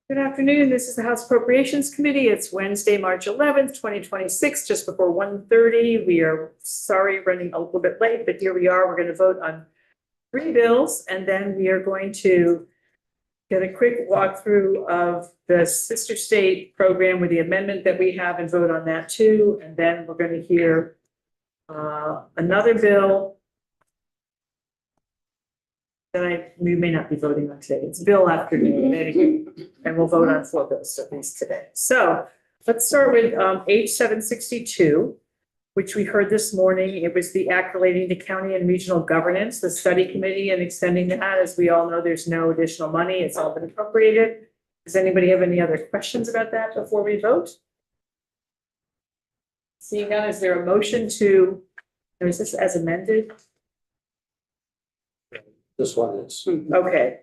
Good afternoon. This is the House Appropriations Committee. It's Wednesday, March 11th, 2026, just before 1:30. We are sorry running a little bit late, but here we are. We're going to vote on 3 bills, and then we are going to get a quick walkthrough of the sister state program with the amendment that we have and vote on that too. And then we're going to hear another bill that we may not be voting on today. It's bill afternoon, and we'll vote on 4 bills at least today. So let's start with H762, which we heard this morning. It was the Act relating to county and regional governance, the study committee, and extending that. As we all know, there's no additional money. It's all been appropriated. Does anybody have any other questions about that before we vote? Seeing none, is there a motion to, or is this as amended? This one is. Okay.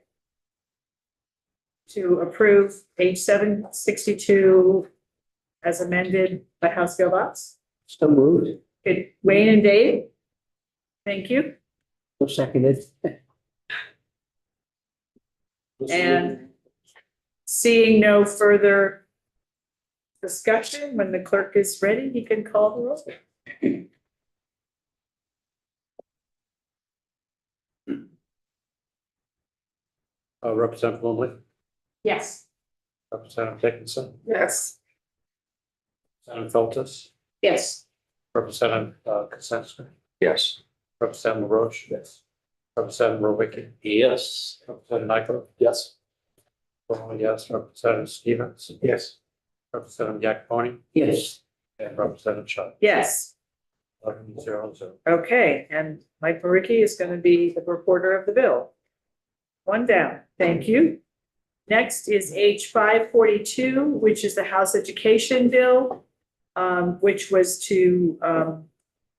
To approve H762 as amended by House Bill Box. So moved. Good. Wayne and Dave. Thank you. So seconded. And seeing no further discussion, when the clerk is ready, he can call the roll. Representative Lumley, Yes. Representative Dickinson, Yes. Representative Feltus, Yes. Representative Kaczynski, Yes. Representative LaRoche. Yes. Representative Rowicki, Yes. Representative Nyko, Yes. yes, Representative Stevens, Yes. Representative Yakponi, Yes. and Representative Shaw. Yes. 11-0-0. Okay, and Mike Maricki is going to be the reporter of the bill. 1 down. Thank you. Next is H542, which is the House Education Bill, which was to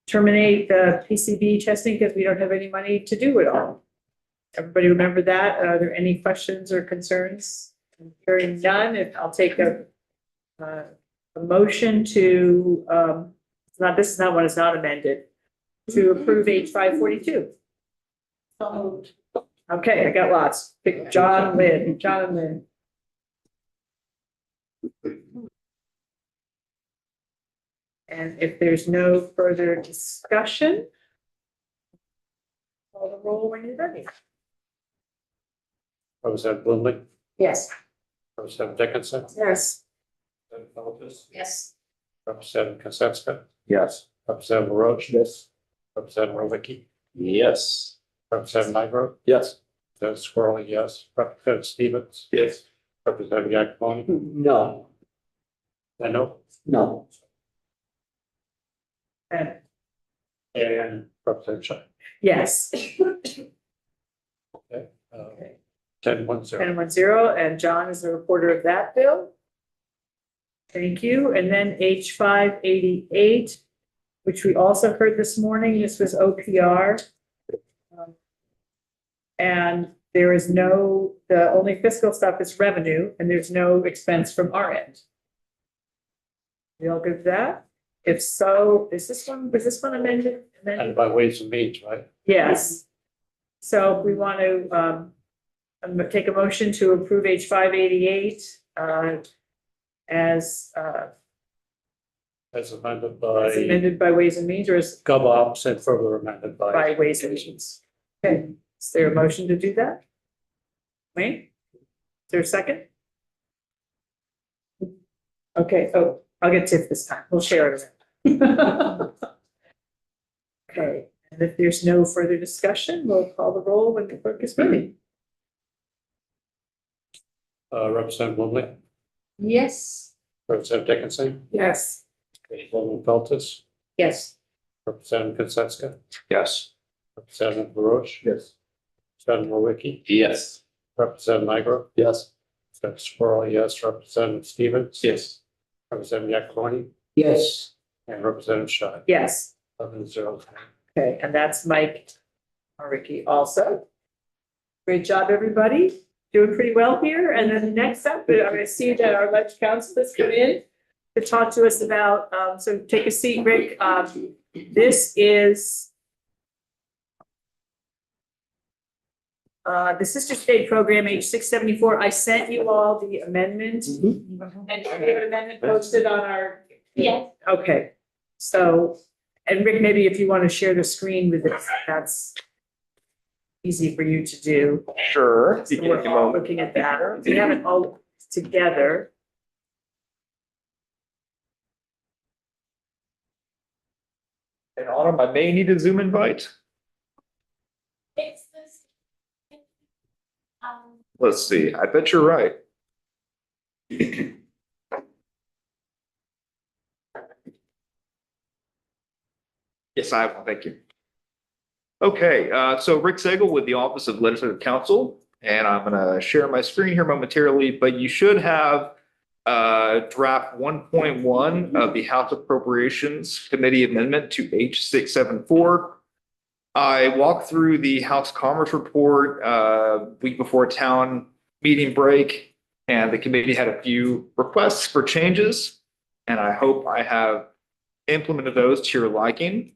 terminate the PCB testing because we don't have any money to do it all. Everybody remember that? Are there any questions or concerns? Hearing none, if I'll take a motion to, this is not one, it's not amended, to approve H542. Okay, I got lots. Pick John Lynn. And if there's no further discussion, call the roll when you're ready. Representative Lumley, Yes. Representative Dickinson, Yes. Representative Feltus, Yes. Representative Kaczynski, Yes. Representative LaRoche, Yes. Representative Rowicki, Yes. Representative Nyko, Yes. Representative Squirrel, yes, Representative Stevens, Yes. Representative Yakponi, No. no, No. And and Representative Shaw. yes. Okay. Okay. 10-1-0. 10-1-0, and John is the reporter of that bill. Thank you. And then H588, which we also heard this morning. This was OPR. And there is no, the only fiscal stuff is revenue, and there's no expense from our end. We all good with that? If so, was this one amended? And by ways and means, right? Yes. So we want to take a motion to approve H588 as amended by Ways and Means, or as GovOps and further amended by Ways and Means. Okay, is there a motion to do that? Wayne? Is there a second? Okay, oh, I'll get Tiff this time. We'll share it. Okay, and if there's no further discussion, we'll call the roll when the clerk is ready. Representative Lumley, Yes. Representative Dickinson, Yes. Representative Feltus, Yes. Representative Kaczynski, Yes. Representative LaRoche, Yes. Representative Rowicki, Yes. Representative Nyko, Yes. Representative Squirrel, yes, Representative Stevens, Yes. Representative Yakponi, Yes. and Representative Shaw. Yes. 11-0. Okay, and that's Mike Ricky also. Great job, everybody. Doing pretty well here. And then next up, I'm going to see that our ledge council has come in to talk to us about, so take a seat, Rick. This is The Sister State Program, age 674, I sent you all the amendment. And we have an amendment posted on our. Yes. Okay, so, and Rick, maybe if you want to share the screen with us, that's easy for you to do. Sure. So we're all looking at that. We have it all together. And Autumn, I may need a Zoom invite. It's this. Let's see. I bet you're right. Yes, I have. Thank you. Okay, so Rick Sagel with the Office of Legislative Counsel, and I'm going to share my screen here momentarily, but you should have draft 1.1 of the House Appropriations Committee Amendment to H674. I walked through the House Commerce Report week before town meeting break, and the committee had a few requests for changes, and I hope I have implemented those to your liking.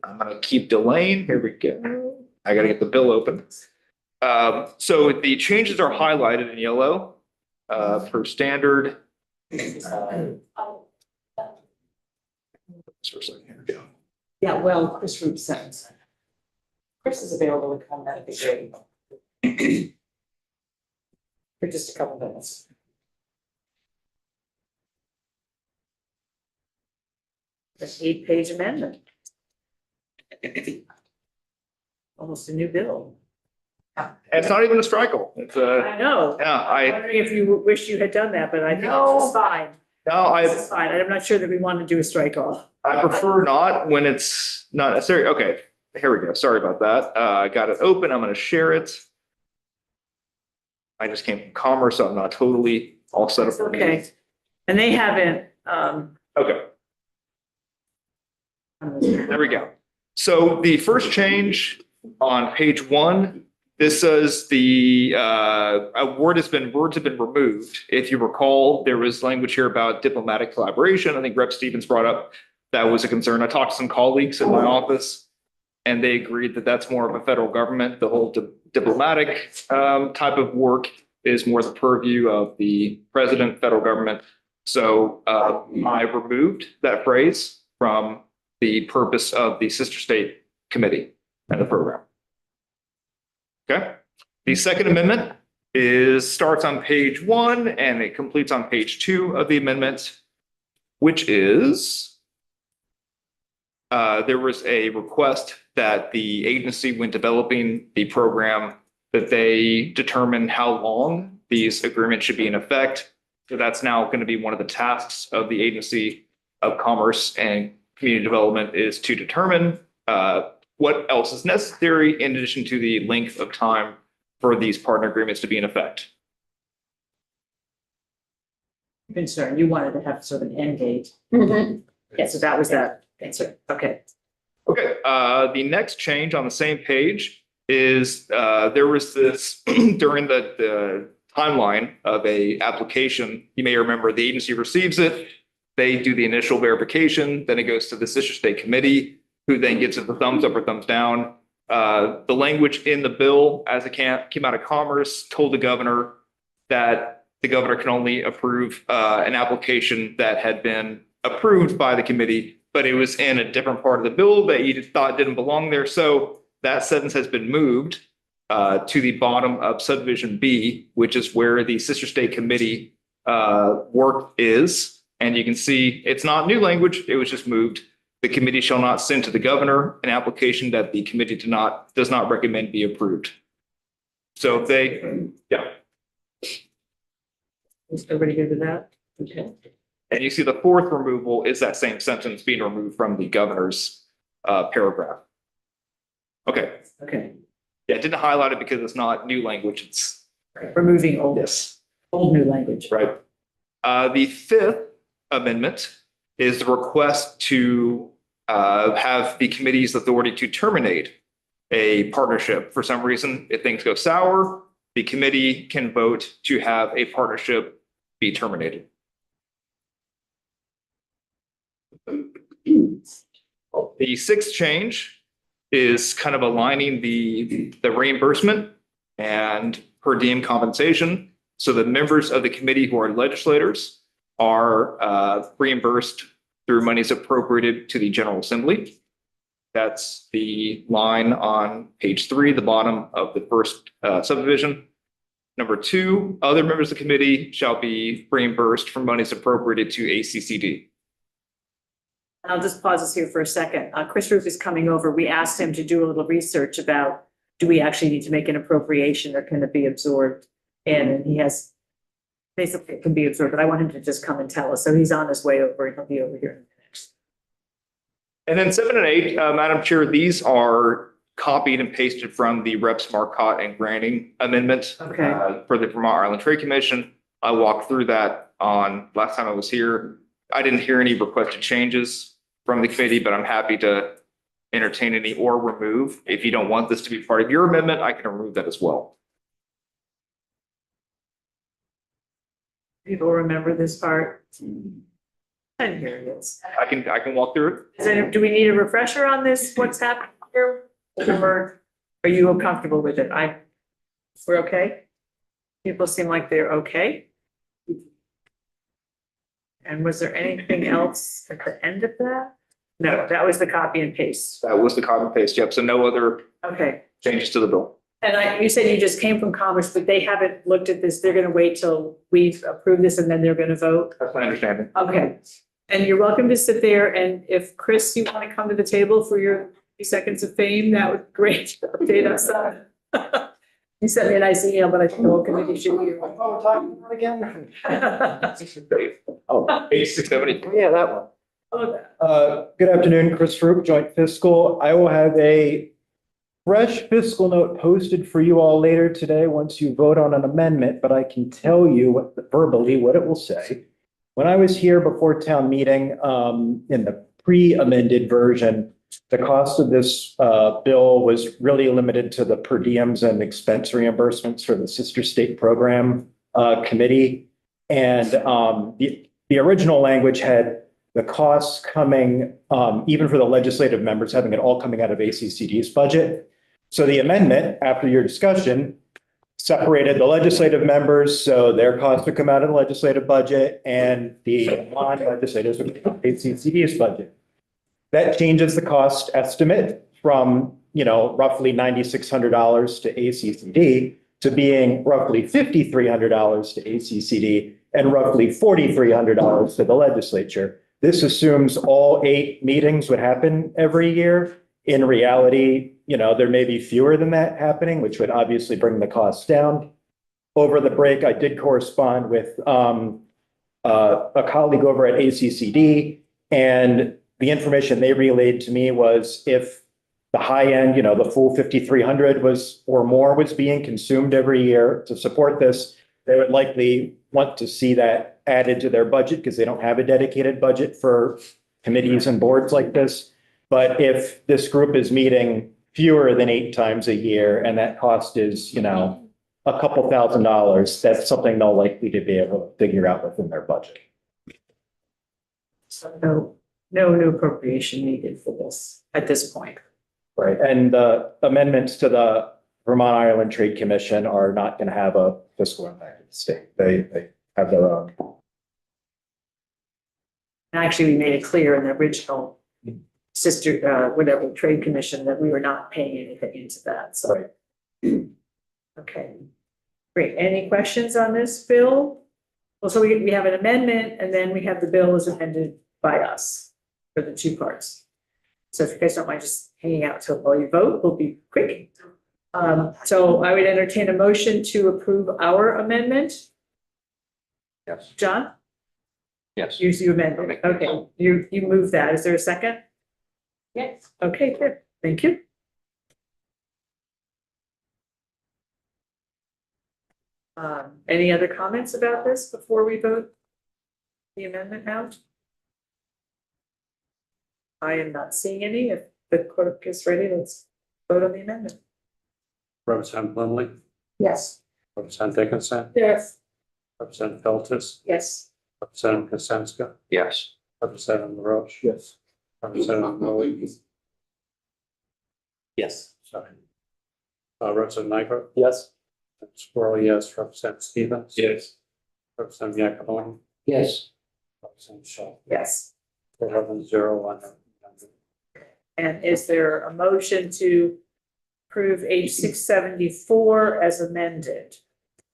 I'm gonna keep delaying. Here we go. I gotta get the bill open. So the changes are highlighted in yellow per standard. Just for a second, here we go. Yeah, well, Chris Root says. Chris is available to come, that'd be great. For just a couple minutes. An 8-page amendment. Almost a new bill. And it's not even a strikeable. It's I know. yeah, I'm wondering if you wish you had done that, but I think this is fine. This is fine. I'm not sure that we want to do a strike off. I prefer not when it's not necessary. Okay, here we go. Sorry about that. I got it open. I'm gonna share it. I just came from Commerce, so I'm not totally all set up. It's okay. And they haven't, Okay, there we go. So the first change on page 1, this says the words have been removed. If you recall, there was language here about diplomatic collaboration. I think Rep. Stevens brought up that was a concern. I talked to some colleagues in my office, and they agreed that that's more of a federal government. The whole diplomatic type of work is more the purview of the president, federal government. So I removed that phrase from the purpose of the sister state committee and the program. Okay. The second amendment starts on page 1 and it completes on page 2 of the amendment, which is there was a request that the agency, when developing the program, that they determine how long these agreements should be in effect. So that's now going to be one of the tasks of the Agency of Commerce and Community Development, is to determine what else is necessary in addition to the length of time for these partner agreements to be in effect. concern. You wanted to have sort of an end date. Yeah, so that was that answer. Okay. Okay, the next change on the same page is there was this during the timeline of a application. You may remember the agency receives it. They do the initial verification, then it goes to the sister state committee, who then gives it the thumbs up or thumbs down. The language in the bill as it came out of Commerce told the governor that the governor can only approve an application that had been approved by the committee, but it was in a different part of the bill that he thought didn't belong there. So that sentence has been moved to the bottom of subdivision B, which is where the sister state committee work is. And you can see it's not new language. It was just moved. The committee shall not send to the governor an application that the committee does not recommend be approved. So if they, yeah. Is everybody good with that? Okay. And you see the fourth removal is that same sentence being removed from the governor's paragraph. Okay. Okay. Yeah, I didn't highlight it because it's not new language. It's Removing old, yes, old new language. right. The fifth amendment is the request to have the committee's authority to terminate a partnership. For some reason, if things go sour, the committee can vote to have a partnership be terminated. The sixth change is kind of aligning the reimbursement and per diem compensation. So the members of the committee who are legislators are reimbursed through monies appropriated to the General Assembly. That's the line on page 3, the bottom of the first subdivision. Number 2, other members of the committee shall be reimbursed from monies appropriated to ACCD. I'll just pause us here for a second. Chris Roof is coming over. We asked him to do a little research about, do we actually need to make an appropriation or can it be absorbed in? And he has, basically it can be absorbed, but I want him to just come and tell us. So he's on his way over and he'll be over here in a minute. And then 7 and 8, Madam Chair, these are copied and pasted from the Reps Marcotte and Granting amendment Okay. for the Vermont Island Trade Commission. I walked through that on last time I was here. I didn't hear any requested changes from the committee, but I'm happy to entertain any or remove. If you don't want this to be part of your amendment, I can remove that as well. People remember this part? And here it is. I can walk through it. Do we need a refresher on this? What's happening here? Or are you comfortable with it? We're okay? People seem like they're okay. And was there anything else at the end of that? No, that was the copy and paste. That was the copy and paste. Yep. So no other Okay. changes to the bill. And you said you just came from Commerce, but they haven't looked at this. They're gonna wait till we've approved this and then they're gonna vote? That's my understanding. Okay. And you're welcome to sit there. And if Chris, you want to come to the table for your few seconds of fame, that would be great to update us on. You sent me a nice email, but I think the whole committee should hear. Oh, we're talking about again? Oh, Page 670. yeah, that one. Oh, Good afternoon, Chris Roop, Joint Fiscal. I will have a fresh fiscal note posted for you all later today once you vote on an amendment, but I can tell you verbally what it will say. When I was here before town meeting, in the pre-amended version, the cost of this bill was really limited to the per diems and expense reimbursements for the sister state program committee. And the original language had the costs coming, even for the legislative members, having it all coming out of ACCD's budget. So the amendment, after your discussion, separated the legislative members, so their costs would come out of the legislative budget, and the non-legislators would come out of ACCD's budget. That changes the cost estimate from, roughly $9,600 to ACCD to being roughly $5,300 to ACCD and roughly $4,300 to the legislature. This assumes all 8 meetings would happen every year. In reality, there may be fewer than that happening, which would obviously bring the costs down. Over the break, I did correspond with a colleague over at ACCD, and the information they relayed to me was if the high end, the full 5,300 was or more was being consumed every year to support this, they would likely want to see that added to their budget because they don't have a dedicated budget for committees and boards like this. But if this group is meeting fewer than 8 times a year and that cost is, a couple $1,000s, that's something they'll likely to be able to figure out within their budget. so no new appropriation needed for this at this point. Right, and the amendments to the Vermont Island Trade Commission are not going to have a fiscal impact of the state. They have their own. And actually, we made it clear in the original trade commission that we were not paying anything into that, so. Right. Okay, great. Any questions on this bill? Well, so we have an amendment and then we have the bill as amended by us for the 2 parts. So if you guys don't mind just hanging out till all you vote, we'll be quick. So I would entertain a motion to approve our amendment. Yes. John, Yes. you amended. Okay, you move that. Is there a second? Yes. Okay, good. Thank you. Any other comments about this before we vote the amendment now? I am not seeing any. If the clerk is ready, let's vote on the amendment. Representative Lindley, Yes. Representative Dickinson, Yes. Representative Feltes, Yes. Representative Kaczynska, Yes. Representative LaRoche, Yes. Representative Moe, Yes. Sorry. Representative Nigro, Yes. Squirrel, yes, Representative Stevens. Yes. Representative Yakavoni, Yes. Representative Shaw, Yes. 11-0, And is there a motion to approve H 674 as amended?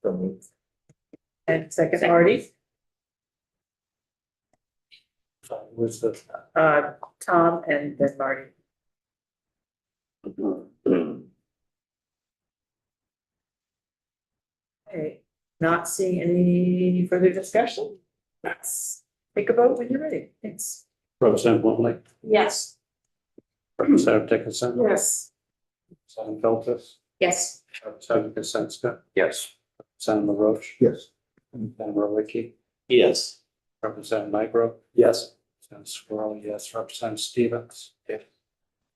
And second, Marty, Who's the? Tom, and then Marty. Okay, not seeing any further discussion? Let's take a vote when you're ready. Thanks. Representative Bluntly, Yes. Representative Dickinson. Yes. Representative Feltes, Yes. Representative Kaczynska, Yes. Representative LaRoche, Yes. Representative Rowicki, Yes. Representative Nigro, Yes. Representative Squirrel, yes, Representative Stevens. Yes.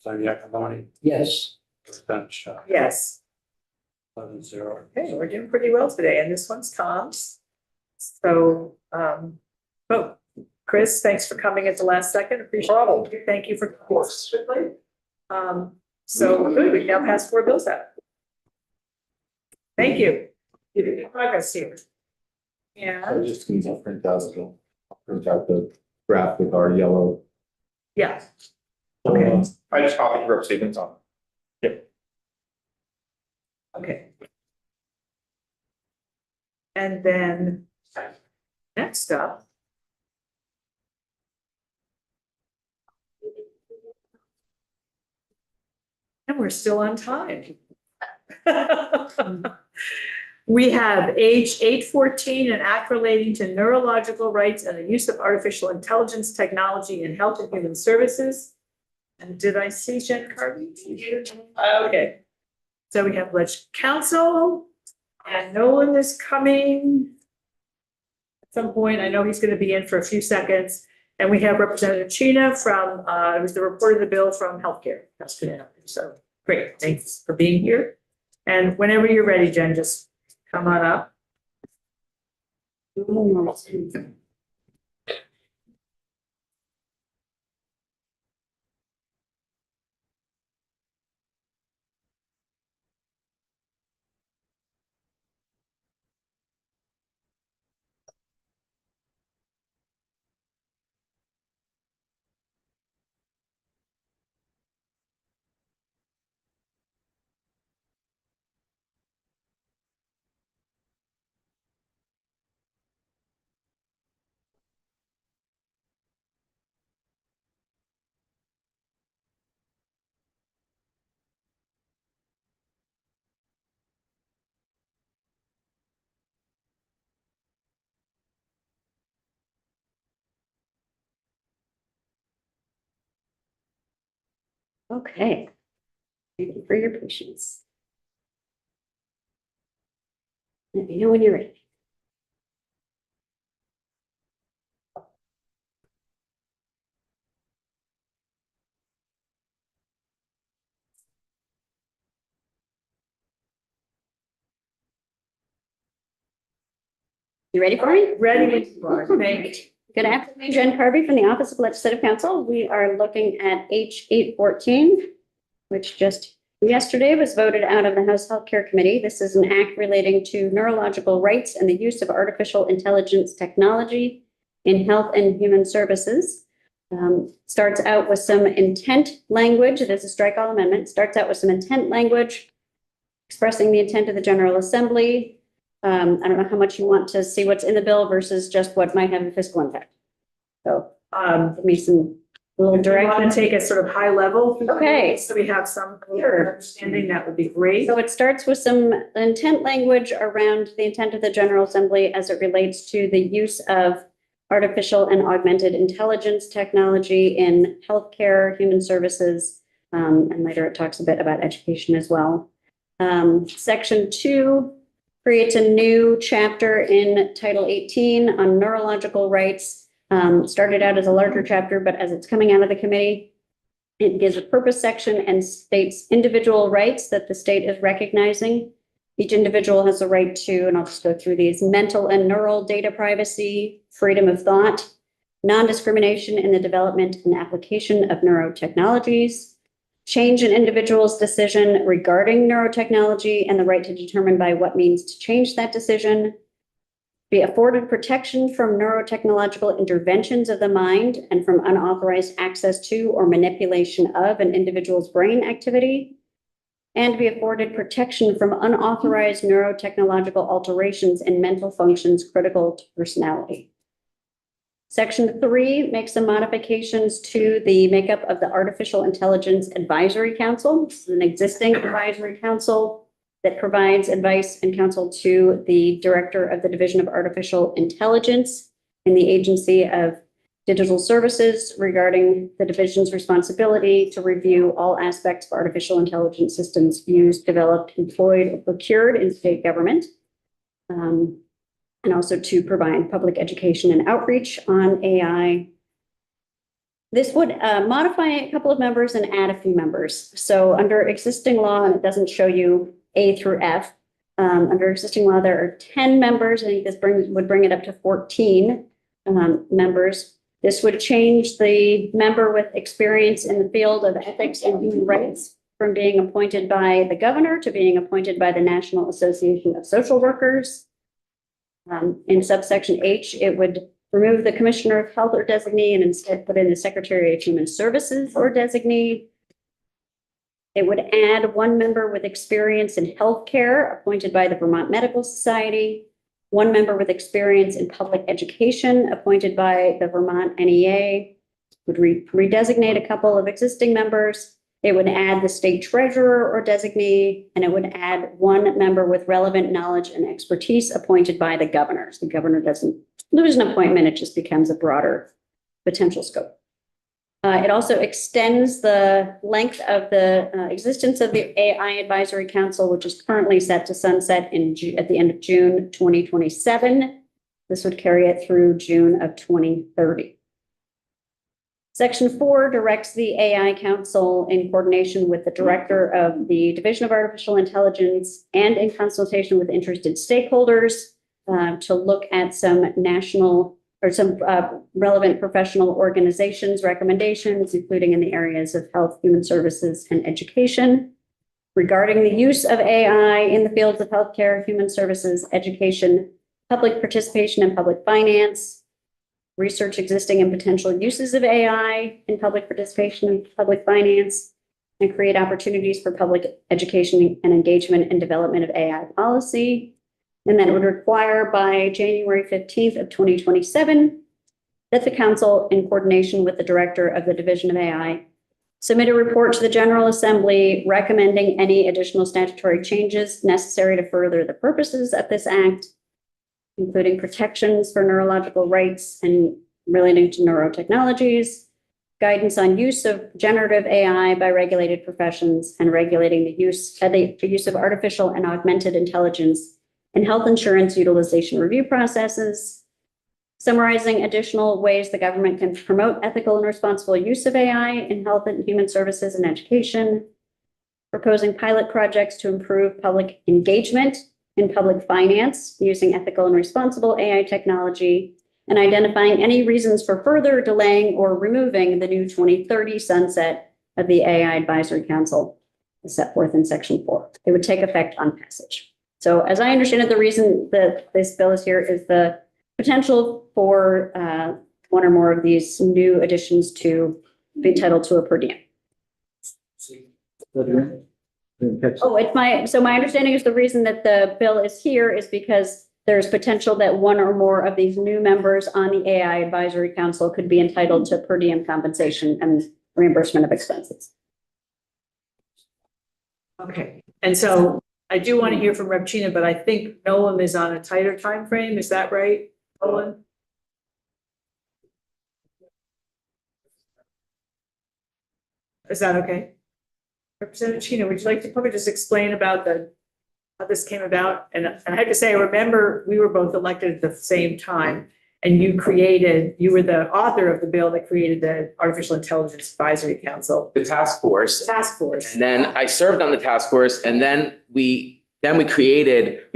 Representative Yakavoni, Yes. Representative Shaw, Yes. 11-0. Okay, we're doing pretty well today, and this one's Tom's. So, oh, Chris, thanks for coming at the last second. Appreciate it. Thank you for. Of course. So good, we can now pass 4 bills out. Thank you. You did good progress here. Yeah, I just need to print out the graph with our yellow. yeah, okay, I just copied Rep. Stevens on. okay. And then next up. And we're still on time. We have H 814, an act relating to neurological rights and the use of artificial intelligence technology in health and human services. And did I see Jen Carvey? Okay. So we have Ledge Council, and Nolan is coming at some point. I know he's going to be in for a few seconds. And we have Representative Chena from, it was the report of the bill from healthcare. So great, thanks for being here. And whenever you're ready, Jen, just come on up. Okay. Thank you for your patience. Let me know when you're ready. You ready for me? Ready, thank you. Good afternoon, Jen Carvey from the Office of Legislative Counsel. We are looking at H 814, which just yesterday was voted out of the House Healthcare Committee. This is an act relating to neurological rights and the use of artificial intelligence technology in health and human services. Starts out with some intent language. It is a strike all amendment. Starts out with some intent language expressing the intent of the General Assembly. I don't know how much you want to see what's in the bill versus just what might have a fiscal impact. So, give me some little Do you want direction. to take a sort of high level? Okay. So we have some Sure. understanding, that would be great. So it starts with some intent language around the intent of the General Assembly as it relates to the use of artificial and augmented intelligence technology in healthcare, human services, and later it talks a bit about education as well. Section 2 creates a new chapter in Title 18 on neurological rights. Started out as a larger chapter, but as it's coming out of the committee, it gives a purpose section and states individual rights that the state is recognizing. Each individual has the right to, and I'll just go through these, mental and neural data privacy, freedom of thought, non-discrimination in the development and application of neurotechnologies, change an individual's decision regarding neurotechnology and the right to determine by what means to change that decision, be afforded protection from neurotechnological interventions of the mind and from unauthorized access to or manipulation of an individual's brain activity, and be afforded protection from unauthorized neurotechnological alterations in mental functions critical to personality. Section 3 makes some modifications to the makeup of the Artificial Intelligence Advisory Council. This is an existing advisory council that provides advice and counsel to the Director of the Division of Artificial Intelligence in the Agency of Digital Services regarding the division's responsibility to review all aspects of artificial intelligence systems used, developed, employed, or procured in state government. And also to provide public education and outreach on AI. This would modify a couple of members and add a few members. So under existing law, and it doesn't show you A through F, under existing law, there are 10 members. I think this would bring it up to 14 members. This would change the member with experience in the field of ethics and human rights from being appointed by the governor to being appointed by the National Association of Social Workers. In subsection H, it would remove the Commissioner of Health or designee and instead put in the Secretary of Human Services or designee. It would add one member with experience in healthcare appointed by the Vermont Medical Society, one member with experience in public education appointed by the Vermont NEA, would redesignate a couple of existing members. It would add the state treasurer or designee, and it would add one member with relevant knowledge and expertise appointed by the governor. So the governor doesn't lose an appointment, it just becomes a broader potential scope. It also extends the length of the existence of the AI Advisory Council, which is currently set to sunset at the end of June 2027. This would carry it through June of 2030. Section 4 directs the AI Council in coordination with the Director of the Division of Artificial Intelligence and in consultation with interested stakeholders to look at some national or some relevant professional organizations' recommendations, including in the areas of health, human services, and education, regarding the use of AI in the fields of healthcare, human services, education, public participation, and public finance, research existing and potential uses of AI in public participation and public finance, and create opportunities for public education and engagement and development of AI policy. And then it would require by January 15th of 2027 that the council, in coordination with the Director of the Division of AI, submit a report to the General Assembly recommending any additional statutory changes necessary to further the purposes of this act, including protections for neurological rights and relating to neurotechnologies, guidance on use of generative AI by regulated professions, and regulating the use of artificial and augmented intelligence in health insurance utilization review processes, summarizing additional ways the government can promote ethical and responsible use of AI in health and human services and education, proposing pilot projects to improve public engagement in public finance using ethical and responsible AI technology, and identifying any reasons for further delaying or removing the new 2030 sunset of the AI Advisory Council as set forth in Section 4. It would take effect on passage. So as I understand it, the reason that this bill is here is the potential for one or more of these new additions to be entitled to a per diem. Oh, my understanding is the reason that the bill is here is because there's potential that one or more of these new members on the AI Advisory Council could be entitled to per diem compensation and reimbursement of expenses. Okay, and so I do want to hear from Rep. Chena, but I think Noam is on a tighter time frame. Is that right, Nolan? Is that okay? Representative Chena, would you like to probably just explain about how this came about? And I have to say, I remember we were both elected at the same time, and you were the author of the bill that created the Artificial Intelligence Advisory Council. The task force. Task force. And then I served on the task force, and then we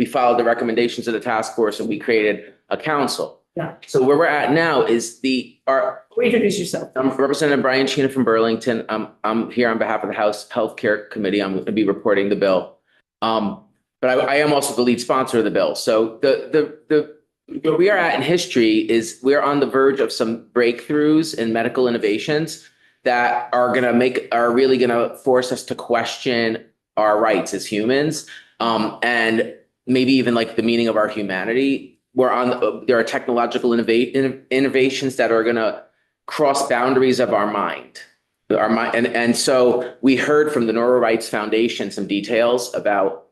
followed the recommendations of the task force, and we created a council. So where we're at now is Introduce yourself. I'm Representative Brian Sheena from Burlington. I'm here on behalf of the House Healthcare Committee. I'm going to be reporting the bill. But I am also the lead sponsor of the bill. So where we are at in history is we're on the verge of some breakthroughs in medical innovations that are really gonna force us to question our rights as humans, and maybe even like the meaning of our humanity. There are technological innovations that are gonna cross boundaries of our mind. And so we heard from the Neural Rights Foundation some details about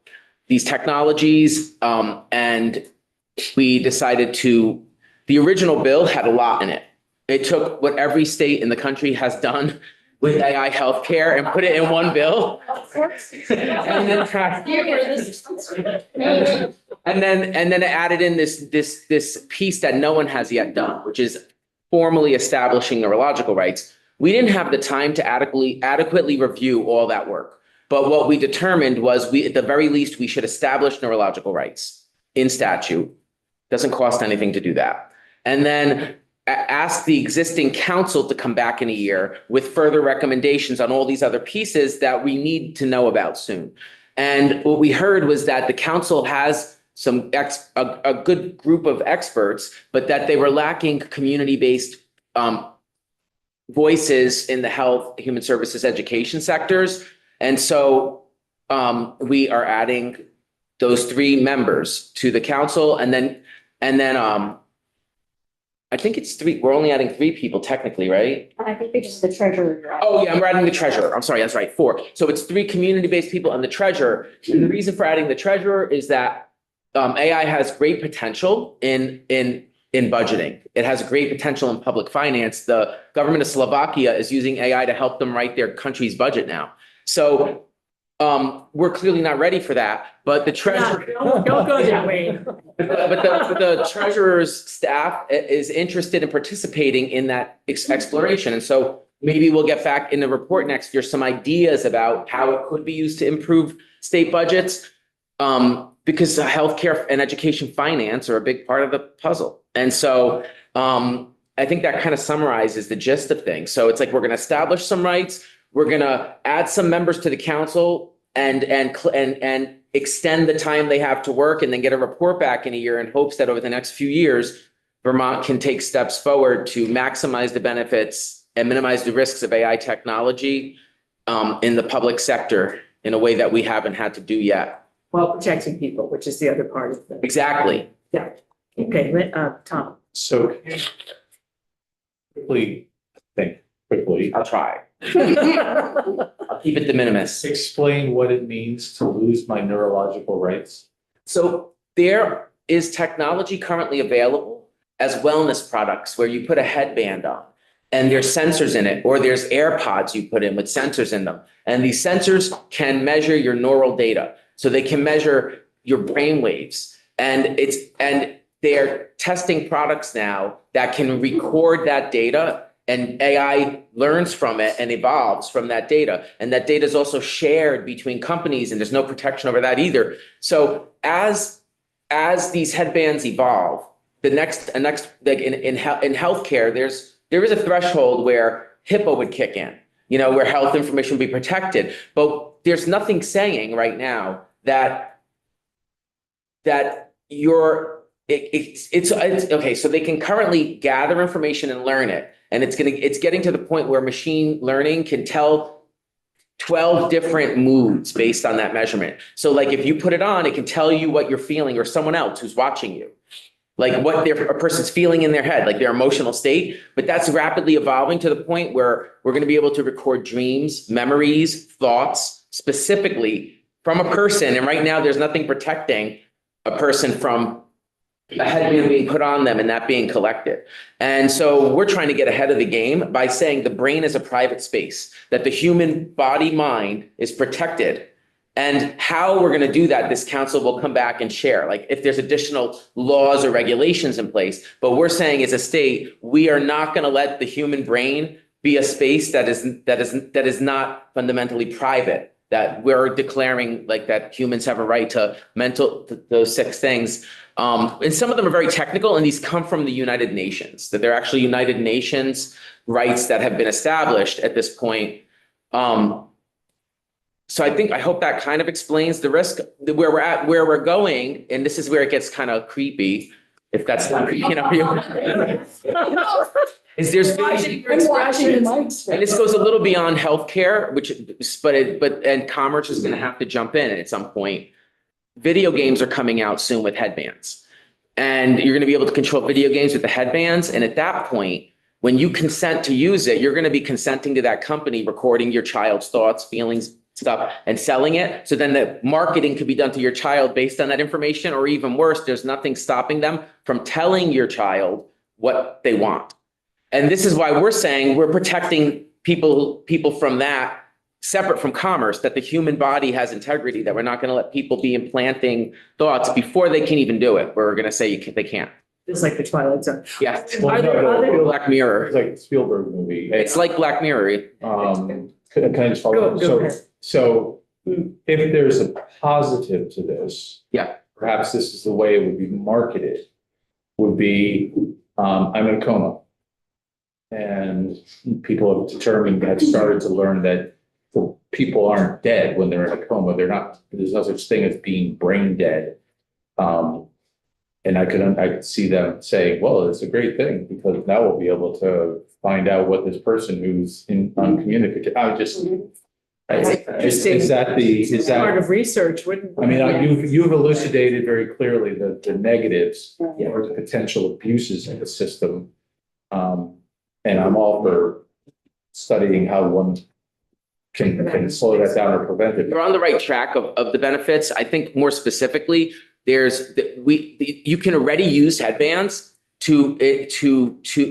these technologies, and we decided the original bill had a lot in it. It took what every state in the country has done with AI healthcare and put it in one bill. And then it added in this piece that no one has yet done, which is formally establishing neurological rights. We didn't have the time to adequately review all that work. But what we determined was at the very least, we should establish neurological rights in statute. Doesn't cost anything to do that. And then ask the existing council to come back in a year with further recommendations on all these other pieces that we need to know about soon. And what we heard was that the council has a good group of experts, but that they were lacking community-based voices in the health, human services, education sectors. And so we are adding those 3 members to the council, and then I think it's 3. We're only adding 3 people technically, right? I think it's the treasurer. Oh yeah, we're adding the treasurer. I'm sorry, that's right, 4. So it's 3 community-based people and the treasurer. And the reason for adding the treasurer is that AI has great potential in budgeting. It has great potential in public finance. The government of Slovakia is using AI to help them write their country's budget now. So we're clearly not ready for that, but the treasurer. Don't go there, Wayne. But the treasurer's staff is interested in participating in that exploration. And so maybe we'll get back in the report next year some ideas about how it could be used to improve state budgets, because healthcare and education finance are a big part of the puzzle. And so I think that kind of summarizes the gist of things. So it's like we're going to establish some rights. We're going to add some members to the council and extend the time they have to work, and then get a report back in a year in hopes that over the next few years, Vermont can take steps forward to maximize the benefits and minimize the risks of AI technology in the public sector in a way that we haven't had to do yet. While protecting people, which is the other part of the. Exactly. Yeah. Okay, Tom. So quickly, I'll try. I'll keep it de minimis. explain what it means to lose my neurological rights. So there is technology currently available as wellness products where you put a headband on and there's sensors in it, or there's AirPods you put in with sensors in them. And these sensors can measure your neural data. So they can measure your brain waves. And they're testing products now that can record that data, and AI learns from it and evolves from that data. And that data is also shared between companies, and there's no protection over that either. So as these headbands evolve, the next like in healthcare, there is a threshold where HIPAA would kick in, where health information would be protected. But there's nothing saying right now that it's okay. So they can currently gather information and learn it. And it's getting to the point where machine learning can tell 12 different moods based on that measurement. So like if you put it on, it can tell you what you're feeling, or someone else who's watching you, like what a person's feeling in their head, like their emotional state. But that's rapidly evolving to the point where we're going to be able to record dreams, memories, thoughts specifically from a person. And right now there's nothing protecting a person from a headband being put on them and that being collected. And so we're trying to get ahead of the game by saying the brain is a private space, that the human body mind is protected. And how we're going to do that, this council will come back and share, like if there's additional laws or regulations in place. But we're saying as a state, we are not going to let the human brain be a space that is not fundamentally private, that we're declaring like that humans have a right to those 6 things. And some of them are very technical, and these come from the United Nations, that they're actually United Nations rights that have been established at this point. So I hope that kind of explains the risk, where we're at, where we're going, and this is where it gets kind of creepy, if that's not, is there's. And this goes a little beyond healthcare, and commerce is gonna have to jump in at some point. Video games are coming out soon with headbands. And you're gonna be able to control video games with the headbands, and at that point, when you consent to use it, you're gonna be consenting to that company recording your child's thoughts, feelings, stuff, and selling it. So then the marketing could be done to your child based on that information, or even worse, there's nothing stopping them from telling your child what they want. And this is why we're saying we're protecting people from that, separate from commerce, that the human body has integrity, that we're not going to let people be implanting thoughts before they can even do it. We're going to say they can't. It's like the Twilight Zone. Yeah. Are there other? Black Mirror. It's like a Spielberg movie. It's like Black Mirror. Can I just follow? Go ahead. So if there's a positive to this. Yeah. Perhaps this is the way it would be marketed, would be, I'm in a coma. And people have started to learn that people aren't dead when they're in a coma. There's no such thing as being brain dead. And I could see them saying, well, it's a great thing because now we'll be able to find out what this person who's uncommunicative. Is that Part of research, wouldn't. I mean, you've elucidated very clearly the negatives or the potential abuses in the system. And I'm all for studying how one can slow that down or prevent it. You're on the right track of the benefits. I think more specifically, you can already use headbands to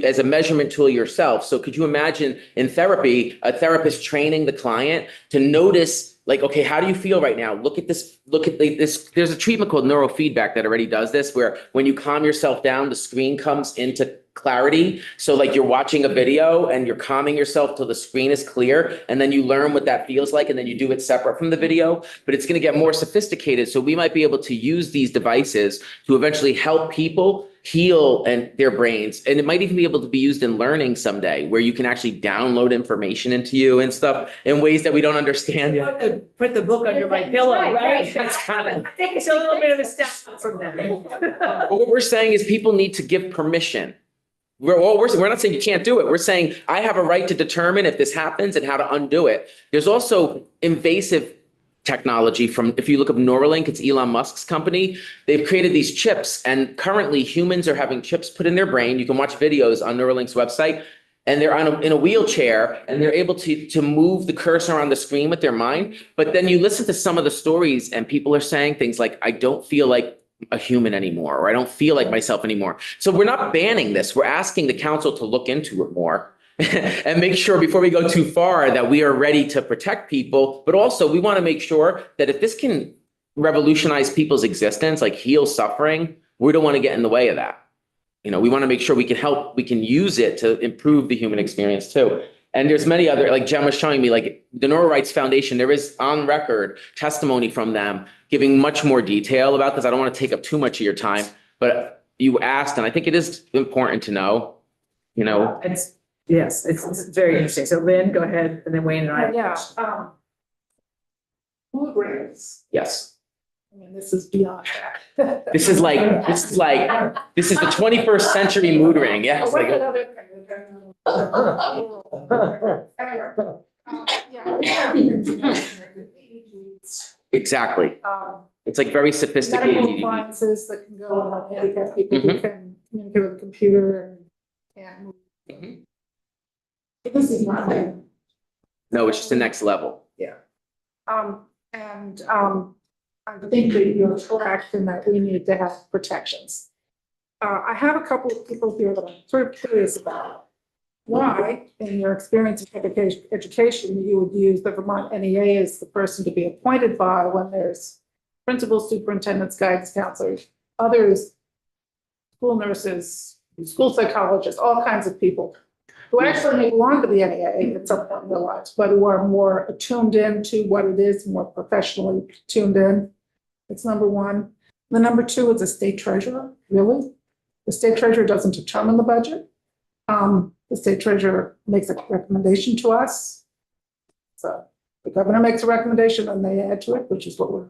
as a measurement tool yourself. So could you imagine in therapy, a therapist training the client to notice, like, okay, how do you feel right now? Look at this, there's a treatment called neurofeedback that already does this, where when you calm yourself down, the screen comes into clarity. So like you're watching a video and you're calming yourself till the screen is clear, and then you learn what that feels like, and then you do it separate from the video, but it's going to get more sophisticated. So we might be able to use these devices to eventually help people heal and their brains. And it might even be able to be used in learning someday, where you can actually download information into you and stuff in ways that we don't understand yet. Put the book under my pillow, right? That's kind of, I think it's a little bit of a step up from that. but what we're saying is people need to give permission. We're not saying you can't do it. We're saying I have a right to determine if this happens and how to undo it. There's also invasive technology from, if you look up Neuralink, it's Elon Musk's company. They've created these chips, and currently humans are having chips put in their brain. You can watch videos on Neuralink's website, and they're in a wheelchair, and they're able to move the cursor on the screen with their mind. But then you listen to some of the stories, and people are saying things like, I don't feel like a human anymore, or I don't feel like myself anymore. So we're not banning this. We're asking the council to look into it more and make sure before we go too far that we are ready to protect people. But also we want to make sure that if this can revolutionize people's existence, like heal suffering, we don't want to get in the way of that. We want to make sure we can help, we can use it to improve the human experience too. And there's many other, like Jen was showing me, like the Neural Rights Foundation, there is on record testimony from them giving much more detail about this. I don't want to take up too much of your time, but you asked, and I think it is important to know, Yes, it's very interesting. So Lynn, go ahead, and then Wayne and I. Yeah, mood rings. Yes. I mean, this is beyond that. This is the 21st century mood ring. Yes. What's another Exactly. It's like very sophisticated. Medical appliances that can go on handicapped people who can communicate with a computer and. This is not. No, it's just the next level. Yeah. I think that you're correct in that we need to have protections. I have a couple of people here that I'm sort of curious about. Why, in your experience in education, you would use the Vermont NEA as the person to be appointed by when there's principals, superintendents, guidance counselors, others, school nurses, school psychologists, all kinds of people. who actually may belong to the NEA at some point in their lives, but who are more attuned in to what it is, more professionally tuned in. That's number one. The number two is the state treasurer, really. The state treasurer doesn't determine the budget. The state treasurer makes a recommendation to us. So the governor makes a recommendation and they add to it, which is what we're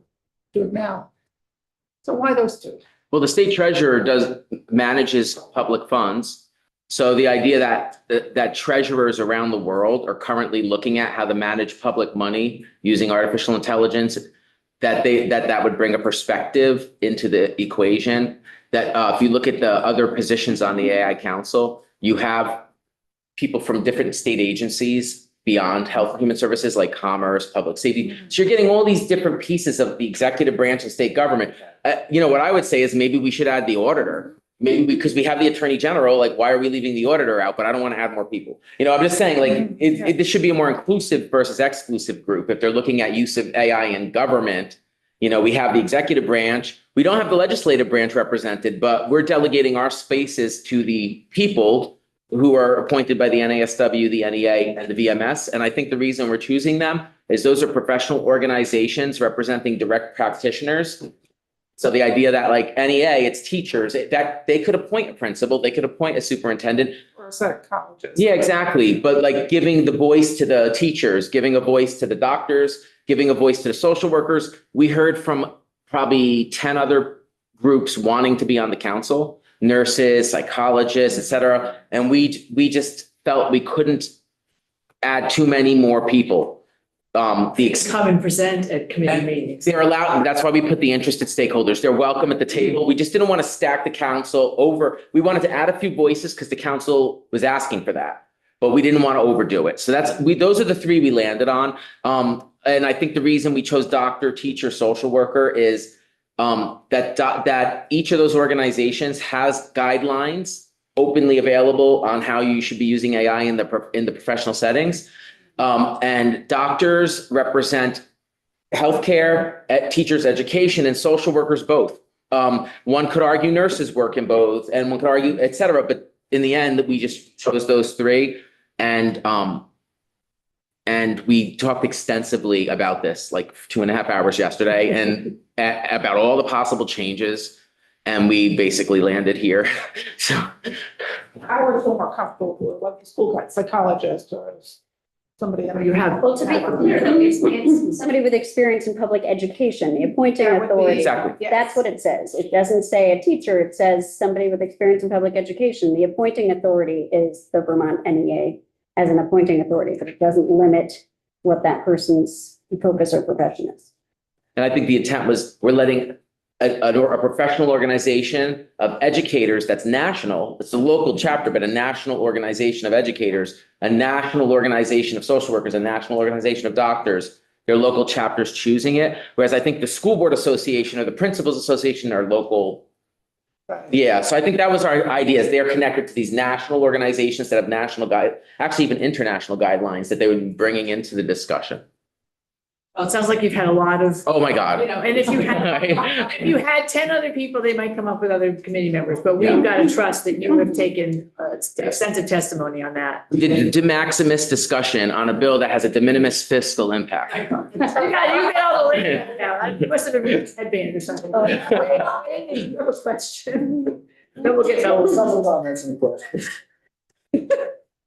doing now. So why those two? Well, the state treasurer manages public funds. So the idea that treasurers around the world are currently looking at how to manage public money using artificial intelligence, that would bring a perspective into the equation. That if you look at the other positions on the AI Council, you have people from different state agencies beyond health and human services like commerce, public safety. So you're getting all these different pieces of the executive branch of state government. What I would say is maybe we should add the auditor. Maybe because we have the attorney general, like why are we leaving the auditor out? But I don't want to add more people. I'm just saying like this should be a more inclusive versus exclusive group. If they're looking at use of AI in government, we have the executive branch. We don't have the legislative branch represented, but we're delegating our spaces to the people who are appointed by the NASW, the NEA, and the VMS. And I think the reason we're choosing them is those are professional organizations representing direct practitioners. So the idea that like NEA, it's teachers, that they could appoint a principal, they could appoint a superintendent. Or psychologists? Yeah, exactly. But like giving the voice to the teachers, giving a voice to the doctors, giving a voice to the social workers. We heard from probably 10 other groups wanting to be on the council. Nurses, psychologists, et cetera. And we just felt we couldn't add too many more people. Come and present at committee meetings. They're allowed, that's why we put the interested stakeholders. They're welcome at the table. We just didn't want to stack the council over. We wanted to add a few voices because the council was asking for that, but we didn't want to overdo it. So those are the three we landed on. And I think the reason we chose doctor, teacher, social worker is that each of those organizations has guidelines openly available on how you should be using AI in the professional settings. And doctors represent healthcare, teachers, education, and social workers both. One could argue nurses work in both, and one could argue, et cetera. But in the end, we just chose those three. And we talked extensively about this, like 2.5 hours yesterday, and about all the possible changes. And we basically landed here. So I would feel more comfortable with like the school psychologist or somebody. You have. Well, to be clear, though, it's somebody with experience in public education, the appointing authority. Exactly. That's what it says. It doesn't say a teacher. It says somebody with experience in public education. The appointing authority is the Vermont NEA as an appointing authority, but it doesn't limit what that person's focus or profession is. And I think the intent was we're letting a professional organization of educators that's national, it's a local chapter, but a national organization of educators, a national organization of social workers, a national organization of doctors, their local chapters choosing it. Whereas I think the school board association or the principals association are local. Yeah, so I think that was our idea, is they're connected to these national organizations that have national actually even international guidelines that they would be bringing into the discussion. Well, it sounds like you've had a lot of, Oh, my God. and if you had 10 other people, they might come up with other committee members, but we've got to trust that you have taken extensive testimony on that. We did a de maximis discussion on a bill that has a de minimis fiscal impact. You got all the way now. You must have been headband or something. You have a question. Then we'll get those. Someone's on answering questions.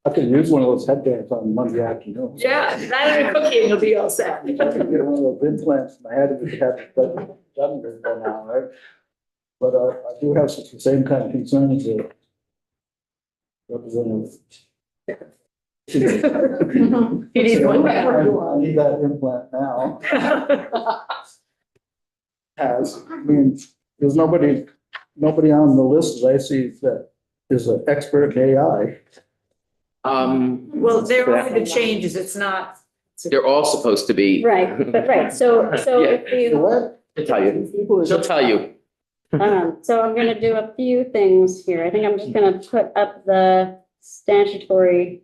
I could use one of those headbands on Monday afternoon. Yeah, that and a cookie and you'll be all set. I can get one of those implants in my head if it had done by now, right? But I do have the same kind of concerns that Representative. You need one now. I need that implant now. I mean, there's nobody on the list that I see that is an expert in AI. Well, there are the changes. It's not. They're all supposed to be. Right, but right, so if you, What? She'll tell you. She'll tell you. so I'm gonna do a few things here. I think I'm just gonna put up the statutory.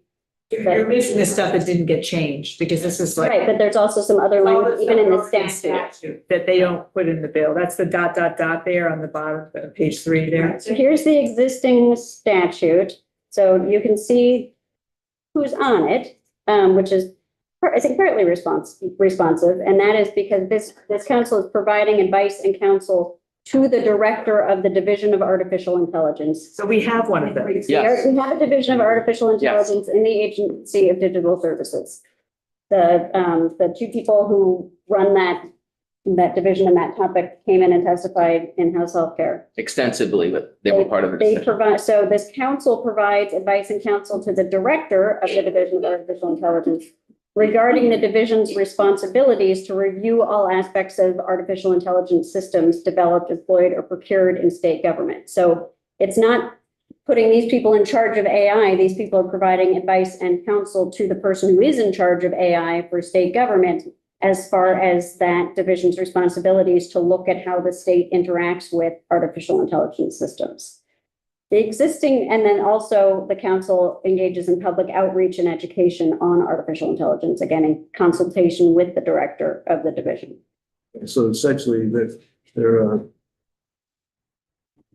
You're missing the stuff that didn't get changed because this is like. Right, but there's also some other language, even in the statute. That they don't put in the bill. That's the ... there on the bottom, page 3 there. So here's the existing statute. So you can see who's on it, which is, I think, fairly responsive. And that is because this council is providing advice and counsel to the director of the Division of Artificial Intelligence. So we have one of them. We have a Division of Artificial Yes. Intelligence in the Agency of Digital Services. The two people who run that division and that topic came in and testified in House Healthcare. Extensively, but they were part of the They discussion. provide, so this council provides advice and counsel to the director of the Division of Artificial Intelligence regarding the division's responsibilities to review all aspects of artificial intelligence systems developed, deployed, or procured in state government. So it's not putting these people in charge of AI. These people are providing advice and counsel to the person who is in charge of AI for state government as far as that division's responsibilities to look at how the state interacts with artificial intelligence systems. The existing, and then also the council engages in public outreach and education on artificial intelligence, again, in consultation with the director of the division. So essentially, they're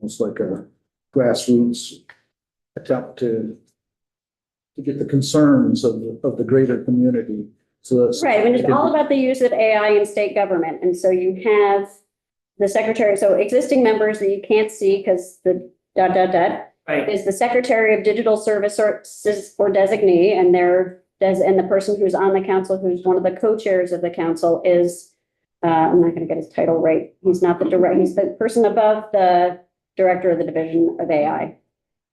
almost like a grassroots attempt to get the concerns of the greater community. So that's Right, I mean, it's all about the use of AI in state government. And so you have the secretary, so existing members that you can't see because the ... Right. is the Secretary of Digital Services or designee, and and the person who's on the council, who's one of the co-chairs of the council, is I'm not going to get his title right. He's not the direct. He's the person above the director of the Division of AI.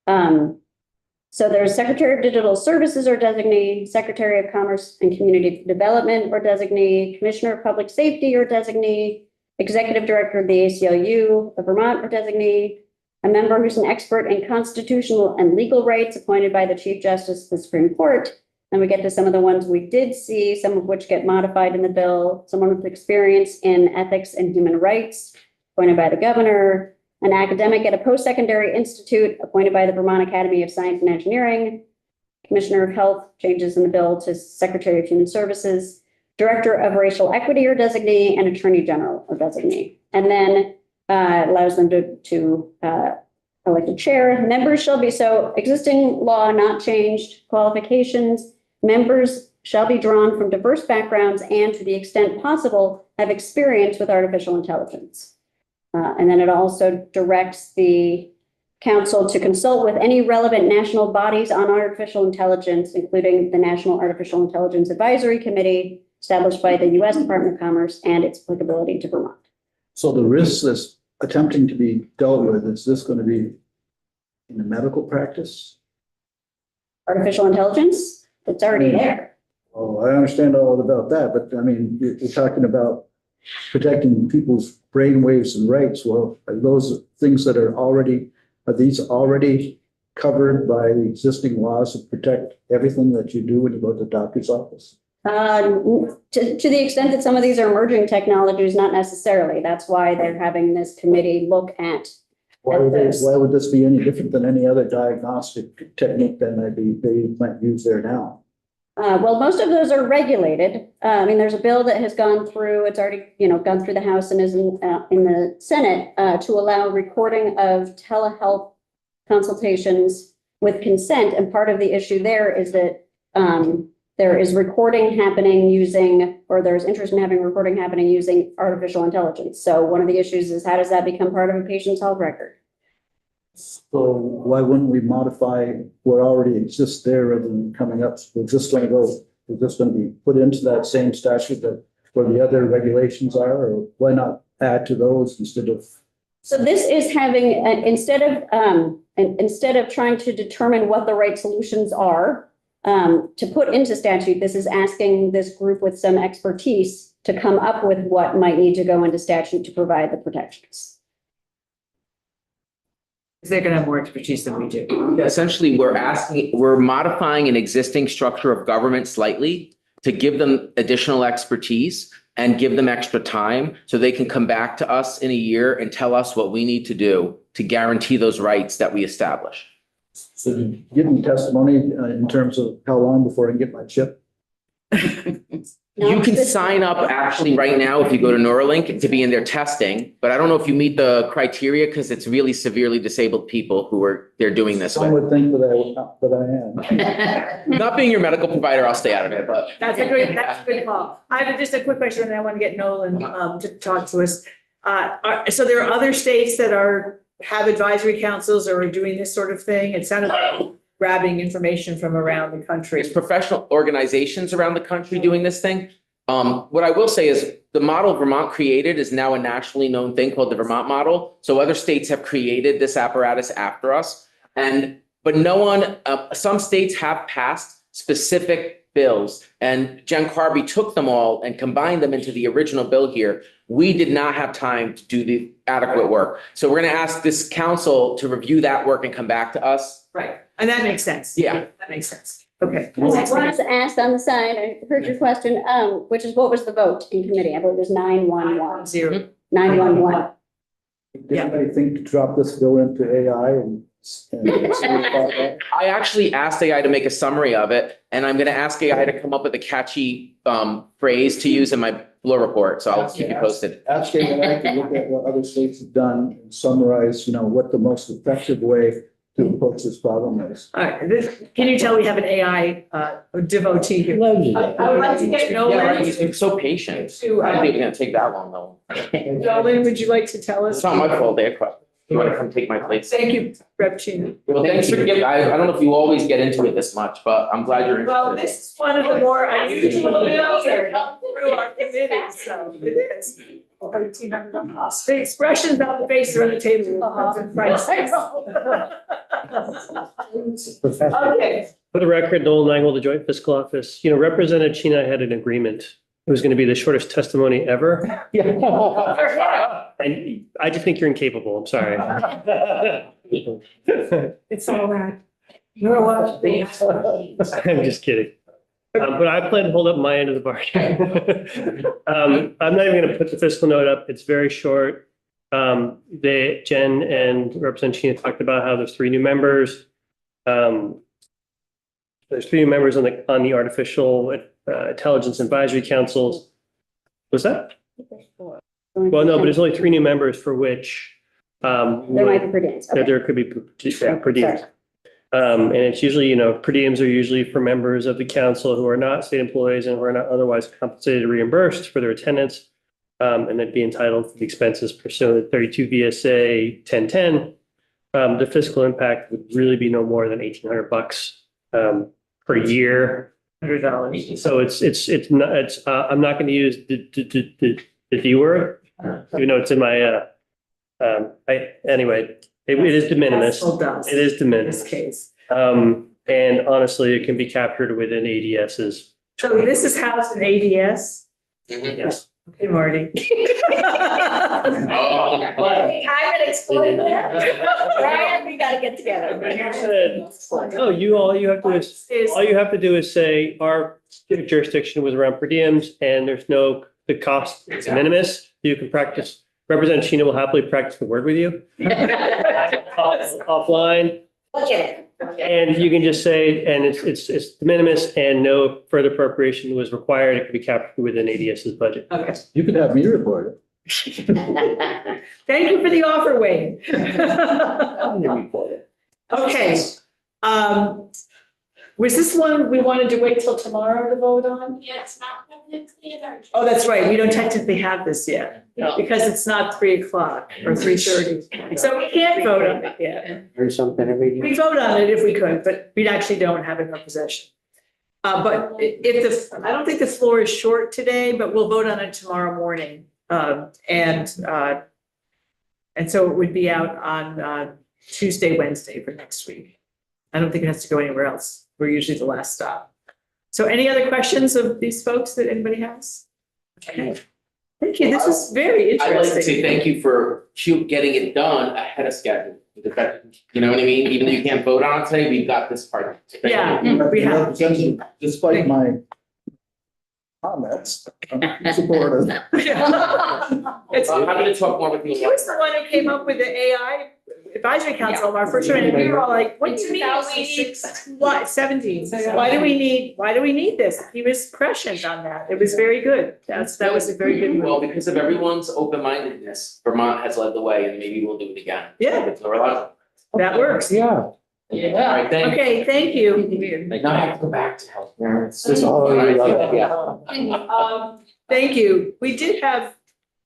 So there's Secretary of Digital Services or designee, Secretary of Commerce and Community Development or designee, Commissioner of Public Safety or designee, Executive Director of the ACLU of Vermont or designee, a member who's an expert in constitutional and legal rights appointed by the Chief Justice of the Supreme Court. And we get to some of the ones we did see, some of which get modified in the bill, someone with experience in ethics and human rights appointed by the governor, an academic at a post-secondary institute appointed by the Vermont Academy of Science and Engineering, Commissioner of Health, changes in the bill to Secretary of Human Services, Director of Racial Equity or designee, and Attorney General or designee. And then allows them to elect a chair. Members shall be, so existing law not changed, qualifications, members shall be drawn from diverse backgrounds and to the extent possible have experience with artificial intelligence. And then it also directs the council to consult with any relevant national bodies on artificial intelligence, including the National Artificial Intelligence Advisory Committee established by the U.S. Department of Commerce and its applicability to Vermont. So the risks that's attempting to be dealt with, is this going to be in the medical practice? Artificial intelligence, it's already there. Oh, I understand all about that, but I mean, you're talking about protecting people's brainwaves and rights. Well, are those things that are these already covered by the existing laws that protect everything that you do when you go to the doctor's office? To the extent that some of these are emerging technologies, not necessarily. That's why they're having this committee look at. Why would this be any different than any other diagnostic technique that they might use there now? Well, most of those are regulated. I mean, there's a bill that has gone through, it's already, gone through the House and is in the Senate to allow recording of telehealth consultations with consent. And part of the issue there is that there is recording happening using, or there's interest in having recording happening using artificial intelligence. So one of the issues is how does that become part of a patient's health record? So why wouldn't we modify what already exists there rather than coming up? Is this going to be put into that same statute that where the other regulations are, or why not add to those instead of? So this is having, instead of trying to determine what the right solutions are to put into statute, this is asking this group with some expertise to come up with what might need to go into statute to provide the protections. They're going to have more expertise than we do. Yeah, essentially, we're modifying an existing structure of government slightly to give them additional expertise and give them extra time so they can come back to us in a year and tell us what we need to do to guarantee those rights that we establish. So did you give me testimony in terms of how long before I can get my chip? You can sign up actually right now if you go to Neuralink to be in their testing, but I don't know if you meet the criteria because it's really severely disabled people they're doing this Some with. would think that I am. Not being your medical provider, I'll stay out of it, but. That's a good call. I have just a quick question, and I want to get Nolan, to talk to us. So there are other states that have advisory councils or are doing this sort of thing? It sounded like grabbing information from around the country. There's professional organizations around the country doing this thing. What I will say is the model Vermont created is now a nationally known thing called the Vermont model. So other states have created this apparatus after us. But no one, some states have passed specific bills, and Jen Carby took them all and combined them into the original bill here. We did not have time to do the adequate work. So we're going to ask this council to review that work and come back to us. Right, and that makes sense. Yeah. That makes sense. Okay. I was asked on the side, I heard your question, which is what was the vote in committee? I believe it was 911. 0. 911. Did anybody think to drop this bill into AI and see about that? I actually asked AI to make a summary of it, and I'm going to ask AI to come up with a catchy phrase to use in my floor report. So I'll keep you posted. Ask AI to look at what other states have done and summarize, what the most effective way to approach this problem is. All right, can you tell we have an AI devotee here? I would like to get Yeah, Nolan right. He's so patient. I don't think it's going to take that long though. Nolan, would you like to tell us? It's not my fault, Dave. You want to come take my place? Thank you, Rep. Chino. Well, thanks for giving, I don't know if you always get into it this much, but I'm glad you're Well, interested. this is one of the more unusual bills that come through our committee, so it is. $1,300. The expressions on the face are on the table. Okay. For the record, Noel Nangle, the Joint Fiscal Office, Representative Chino had an agreement. It was going to be the shortest testimony ever. And I just think you're incapable. I'm sorry. It's all right. You're welcome. I'm just kidding. But I plan to hold up my end of the bargain. I'm not even going to put the fiscal note up. It's very short. Jen and Representative Chino talked about how there's 3 new members. There's 3 new members on the Artificial Intelligence Advisory Councils. Was that? Well, no, but there's only 3 new members for which There might be per diems. Okay. there could be per diems. And it's usually, per diems are usually for members of the council who are not state employees and who are not otherwise compensated or reimbursed for their attendance. And they'd be entitled to the expenses pursuant to 32 VSA 1010. The fiscal impact would really be no more than $1,800 per year. $100. So I'm not going to use the D word, even though it's in my, anyway, it is de minimis. Still does. It is de In minimis. this case. And honestly, it can be captured within ADSs. So this is housed in ADS? Yes. Okay, Marty. I would explain that. Brian, we gotta get together. No, all you have to do is say our jurisdiction was around per diems and the cost is de minimis. You can practice. Representative Chino will happily practice the word with you offline. Look at it. And you can just say, and it's de minimis and no further appropriation was required. It could be captured within ADS's budget. Okay. You could have me report it. Thank you for the offer, Wayne. Okay. Was this one we wanted to wait till tomorrow to vote on? Yeah, it's not technically an urgent. Oh, that's right. We don't technically have this yet because it's not 3:00 or 3:30. So we can't vote on it yet. Or something every We vote on it if we could, but we actually don't have it in our possession. But I don't think the floor is short today, but we'll vote on it tomorrow morning. And so it would be out on Tuesday, Wednesday for next week. I don't think it has to go anywhere else. We're usually the last stop. So any other questions of these folks that anybody has? Okay. Thank you. This is very I'd like to say interesting. thank you for getting it done ahead of schedule. You know what I mean? Even though you can't vote on it today, we've got this part. Thank you. Yeah, we have. Despite my comments, I'm supportive. It's, I'm happy to talk more with you. he was the one who came up with the AI advisory council, our first one, and we were all like, what do you mean we need, what, 17? Why do we need this? He was prescient on that. It was very good. That was a very good Well, move. because of everyone's open-mindedness, Vermont has led the way and maybe we'll do it again. Yeah. So we're allowed. That works. Yeah. All right, thank you. Okay, thank you. Now I have to go back to healthcare. It's just. Yeah. Thank you. We did have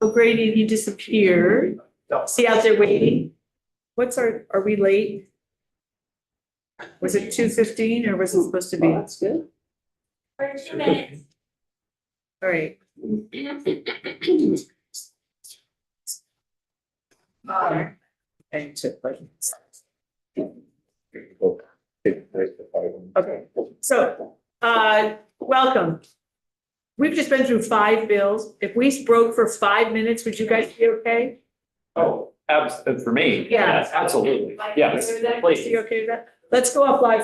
O'Grady, he disappeared. See out there waiting? Are we late? Was it 2:15 or was it supposed to be? That's good. For 2 minutes. All right. And took like. Okay, so, welcome. We've just been through 5 bills. If we broke for 5 minutes, would you guys be okay? Oh, for me? Yeah. Yes, absolutely. Yes, Are please. you okay with that? Let's go off live